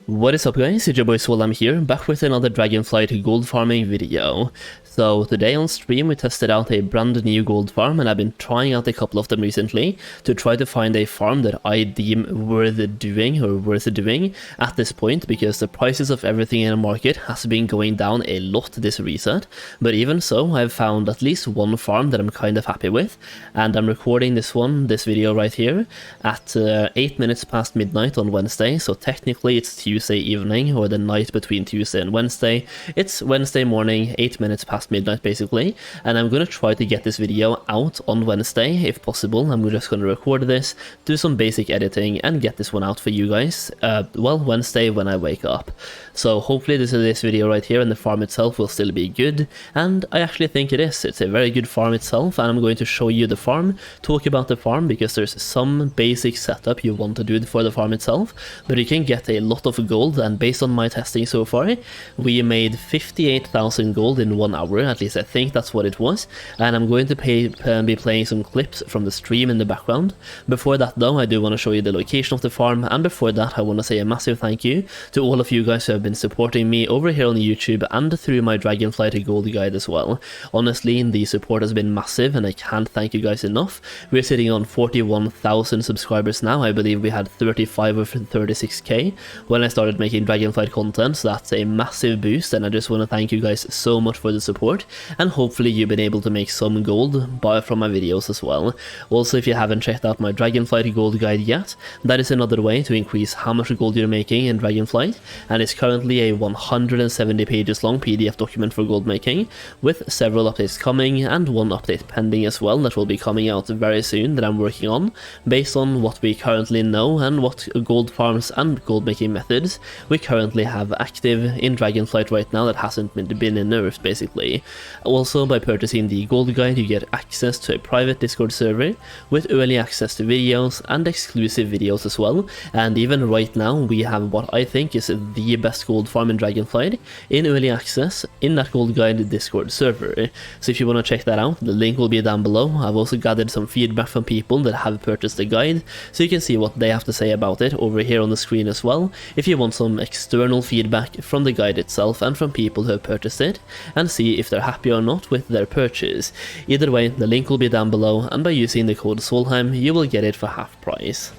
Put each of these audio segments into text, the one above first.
What is up guys, it's your boy Solheim here, back with another Dragonflight gold farming video. So today on stream we tested out a brand new gold farm, and I've been trying out a couple of them recently to try to find a farm that I deem worth doing at this point, because the prices of everything in the market has been going down a lot this reset. But even so, I've found at least one farm that I'm kind of happy with, and I'm recording this video right here at 8 minutes past midnight on Wednesday, so technically it's Tuesday evening, or the night between Tuesday and Wednesday. It's Wednesday morning, 8 minutes past midnight basically, and I'm going to try to get this video out on Wednesday if possible. I'm just going to record this, do some basic editing, and get this one out for you guys, Wednesday when I wake up. So hopefully this video right here and the farm itself will still be good, and I actually think it is. It's a very good farm itself, and I'm going to show you the farm, talk about the farm, because there's some basic setup you want to do for the farm itself, but you can get a lot of gold. And based on my testing so far, we made 58,000 gold in 1 hour, at least I think that's what it was, and I'm going to be playing some clips from the stream in the background. Before that though, I do want to show you the location of the farm, and before that I want to say a massive thank you to all of you guys who have been supporting me over here on YouTube and through my Dragonflight Gold Guide as well. Honestly, the support has been massive, and I can't thank you guys enough. We're sitting on 41,000 subscribers now. I believe we had 35 or 36k when I started making Dragonflight content, so that's a massive boost, and I just want to thank you guys so much for the support, and hopefully you've been able to make some gold from my videos as well. Also, if you haven't checked out my Dragonflight Gold Guide yet, that is another way to increase how much gold you're making in Dragonflight, and it's currently a 170 pages long PDF document for gold making, with several updates coming and one update pending as well that will be coming out very soon that I'm working on, based on what we currently know and what gold farms and gold making methods we currently have active in Dragonflight right now that hasn't been nerfed basically. Also, by purchasing the gold guide you get access to a private Discord server with early access to videos and exclusive videos as well, and even right now we have what I think is the best gold farm in Dragonflight in early access in that gold guide Discord server. So if you want to check that out, the link will be down below. I've also gathered some feedback from people that have purchased the guide, so you can see what they have to say about it over here on the screen as well, if you want some external feedback from the guide itself and from people who have purchased it, and see if they're happy or not with their purchase. Either way, the link will be down below, and by using the code Solheim you will get it for half price.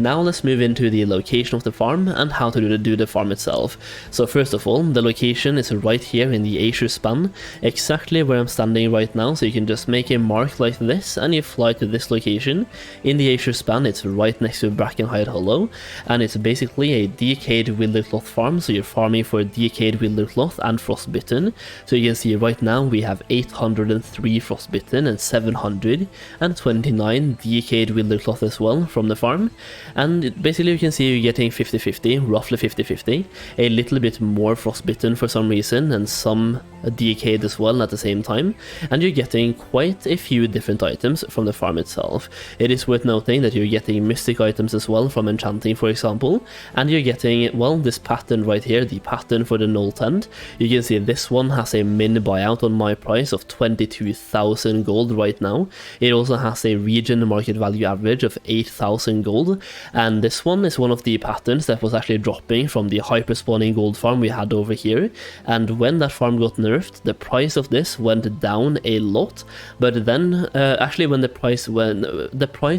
Now let's move into the location of the farm and how to do the farm itself. So first of all, the location is right here in the Azure span, exactly where I'm standing right now, so you can just make a mark like this and you fly to this location. In the Azure span it's right next to Brackenhide Hollow, and it's basically a decayed wildercloth farm, so you're farming for decayed wildercloth and frostbitten. So you can see right now we have 803 frostbitten and 729 decayed wildercloth as well from the farm. And basically you can see you're getting 50-50, roughly 50-50, a little bit more frostbitten for some reason and some decayed as well at the same time, and you're getting quite a few different items from the farm itself. It is worth noting that you're getting mystic items as well from enchanting, for example, and you're getting, well, this pattern right here, the pattern for the null tent. You can see this one has a min buyout on my price of 22,000 gold right now. It also has a region market value average of 8,000 gold, and this one is one of the patterns that was actually dropping from the hyper spawning gold farm we had over here, and when that farm got nerfed, the price of this went down a lot. But then actually when the price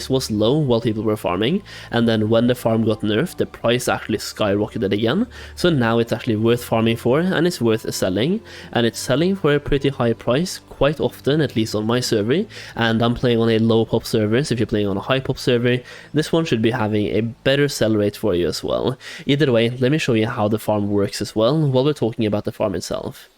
was low while people were farming, and then when the farm got nerfed the price actually skyrocketed again. So now it's actually worth farming for, and it's worth selling, and it's selling for a pretty high price quite often, at least on my server, and I'm playing on a low pop server, so if you're playing on a high pop server this one should be having a better sell rate for you as well. Either way, let me show you how the farm works as well while we're talking about the farm itself.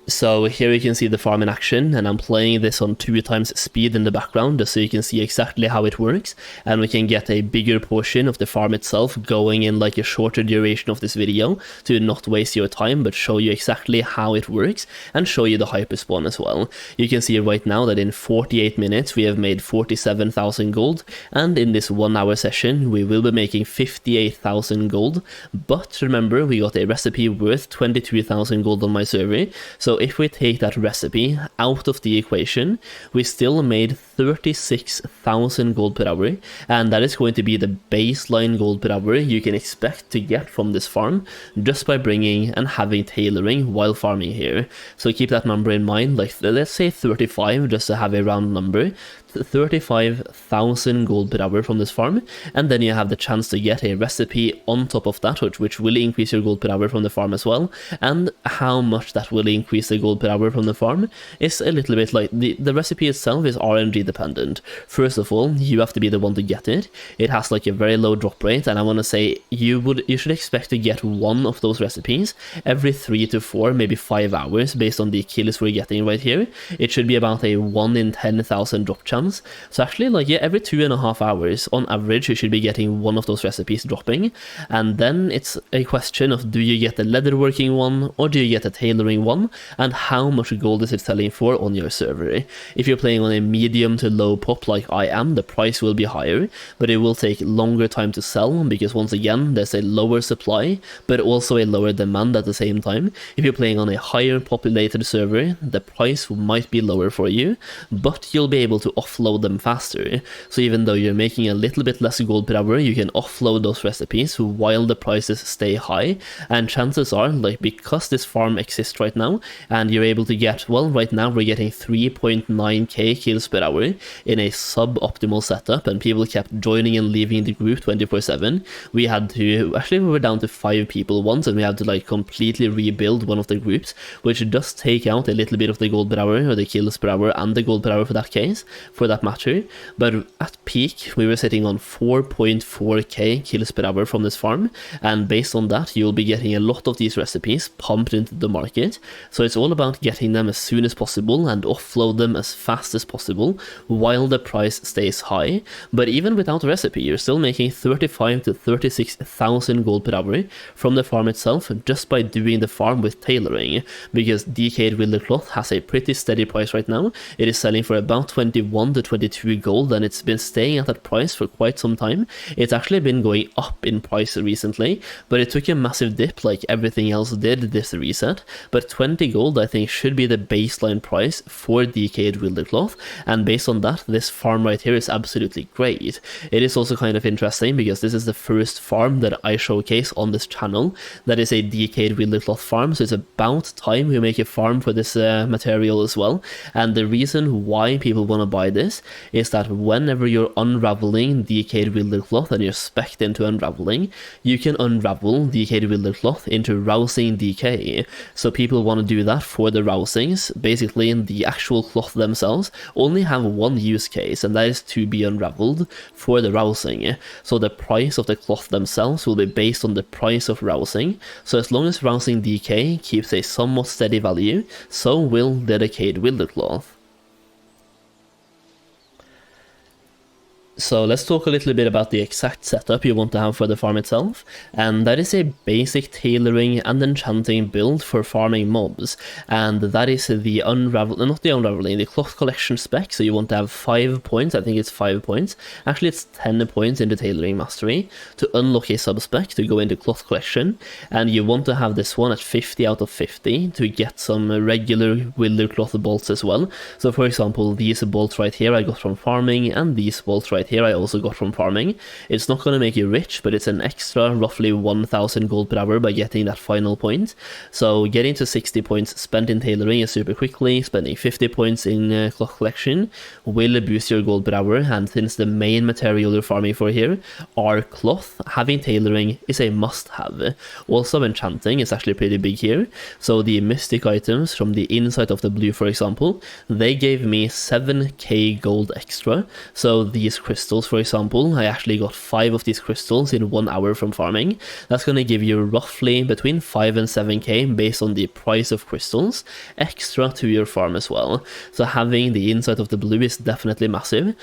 So here you can see the farm in action, and I'm playing this on 2x speed in the background just so you can see exactly how it works, and we can get a bigger portion of the farm itself going in like a shorter duration of this video to not waste your time but show you exactly how it works and show you the hyper spawn as well. You can see right now that in 48 minutes we have made 47,000 gold, and in this 1 hour session we will be making 58,000 gold, but remember we got a recipe worth 22,000 gold on my server, so if we take that recipe out of the equation, we still made 36,000 gold per hour, and that is going to be the baseline gold per hour you can expect to get from this farm just by bringing and having tailoring while farming here. So keep that number in mind, like let's say 35 just to have a round number. 35,000 gold per hour from this farm, and then you have the chance to get a recipe on top of that, which will increase your gold per hour from the farm as well. And how much that will increase the gold per hour from the farm is a little bit like the recipe itself is RNG dependent. First of all, you have to be the one to get it. It has like a very low drop rate, and I want to say you should expect to get one of those recipes every 3 to 4, maybe 5 hours based on the kills we're getting right here. It should be about a 1 in 10,000 drop chance. So actually, like, yeah, every 2.5 hours on average you should be getting one of those recipes dropping, and then it's a question of, do you get the leatherworking one or do you get the tailoring one, and how much gold is it selling for on your server. If you're playing on a medium to low pop like I am, the price will be higher, but it will take longer time to sell because once again there's a lower supply but also a lower demand at the same time. If you're playing on a higher populated server, the price might be lower for you, but you'll be able to offload them faster. So even though you're making a little bit less gold per hour, you can offload those recipes while the prices stay high, and chances are, like, because this farm exists right now and you're able to get, well, right now we're getting 3.9k kills per hour in a suboptimal setup, and people kept joining and leaving the group 24/7. We were down to 5 people once, and we had to like completely rebuild one of the groups, which does take out a little bit of the gold per hour, or the kills per hour, and the gold per hour for that matter. But at peak we were sitting on 4.4k kills per hour from this farm, and based on that you'll be getting a lot of these recipes pumped into the market. So it's all about getting them as soon as possible and offload them as fast as possible while the price stays high. But even without a recipe, you're still making 35 to 36,000 gold per hour from the farm itself just by doing the farm with tailoring, because Decayed Wilder Cloth has a pretty steady price right now. It is selling for about 21 to 22 gold, and it's been staying at that price for quite some time. It's actually been going up in price recently, but it took a massive dip like everything else did this reset. But 20 gold I think should be the baseline price for Decayed Wilder Cloth, and based on that, this farm right here is absolutely great. It is also kind of interesting because this is the first farm that I showcase on this channel that is a Decayed Wilder Cloth farm, so it's about time we make a farm for this material as well. And the reason why people want to buy this is that whenever you're unraveling Decayed Wilder Cloth and you're spec'd into unraveling, you can unravel Decayed Wilder Cloth into rousing decay. So people want to do that for the rousings. Basically, the actual cloth themselves only have one use case, and that is to be unraveled for the rousing. So the price of the cloth themselves will be based on the price of rousing. So as long as rousing decay keeps a somewhat steady value, so will the Decayed Wilder Cloth. So let's talk a little bit about the exact setup you want to have for the farm itself, and that is a basic tailoring and enchanting build for farming mobs, and that is the the cloth collection spec. So you want to have 5 points, I think it's 5 points, actually it's 10 points into tailoring mastery to unlock a sub-spec to go into cloth collection, and you want to have this one at 50 out of 50 to get some regular Wilder Cloth bolts as well. So for example, these bolts right here I got from farming, and these bolts right here I also got from farming. It's not going to make you rich, but it's an extra roughly 1000 gold per hour by getting that final point. So getting to 60 points spent in tailoring is super quickly. Spending 50 points in cloth collection will boost your gold per hour, and since the main material you're farming for here are cloth, having tailoring is a must-have. Also enchanting is actually pretty big here. So the mystic items from the inside of the blue, for example, they gave me 7k gold extra. So these crystals, for example, I actually got 5 of these crystals in 1 hour from farming. That's going to give you roughly between 5 and 7k based on the price of crystals extra to your farm as well. So having the inside of the blue is definitely massive.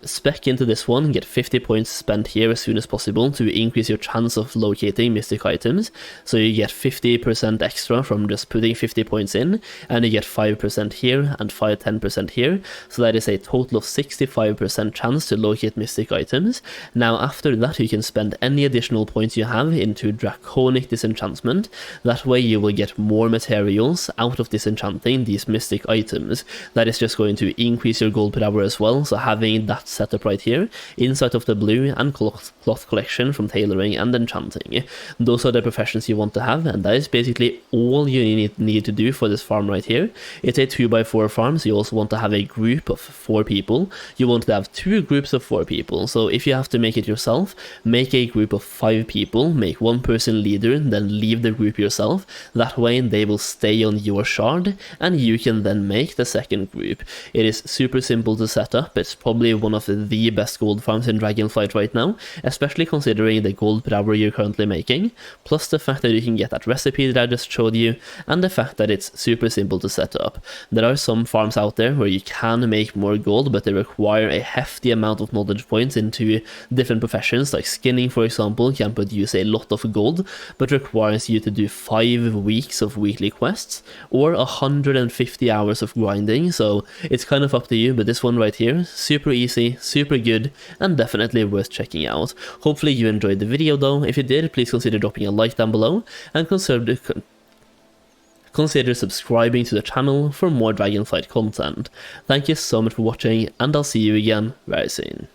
spec into this one, get 50 points spent here as soon as possible to increase your chance of locating mystic items. So you get 50% extra from just putting 50 points in, and you get 5% here and 10% here. So that is a total of 65% chance to locate mystic items. Now after that, you can spend any additional points you have into draconic disenchantment. That way you will get more materials out of disenchanting these mystic items. That is just going to increase your gold per hour as well. So having that setup right here inside of the blue and cloth collection from tailoring and enchanting, those are the professions you want to have, and that is basically all you need to do for this farm right here. It's a 2x4 farm, so you also want to have a group of 4 people. You want to have 2 groups of 4 people, so if you have to make it yourself, make a group of 5 people, make one person leader, then leave the group yourself. That way they will stay on your shard and you can then make the second group. It is super simple to set up. It's probably one of the best gold farms in Dragonflight right now, especially considering the gold per hour you're currently making, plus the fact that you can get that recipe that I just showed you, and the fact that it's super simple to set up. There are some farms out there where you can make more gold, but they require a hefty amount of knowledge points into different professions, like skinning for example can produce a lot of gold, but requires you to do 5 weeks of weekly quests, or 150 hours of grinding, so it's kind of up to you, but this one right here, super easy, super good, and definitely worth checking out. Hopefully you enjoyed the video though. If you did, please consider dropping a like down below, and consider subscribing to the channel for more Dragonflight content. Thank you so much for watching, and I'll see you again very soon.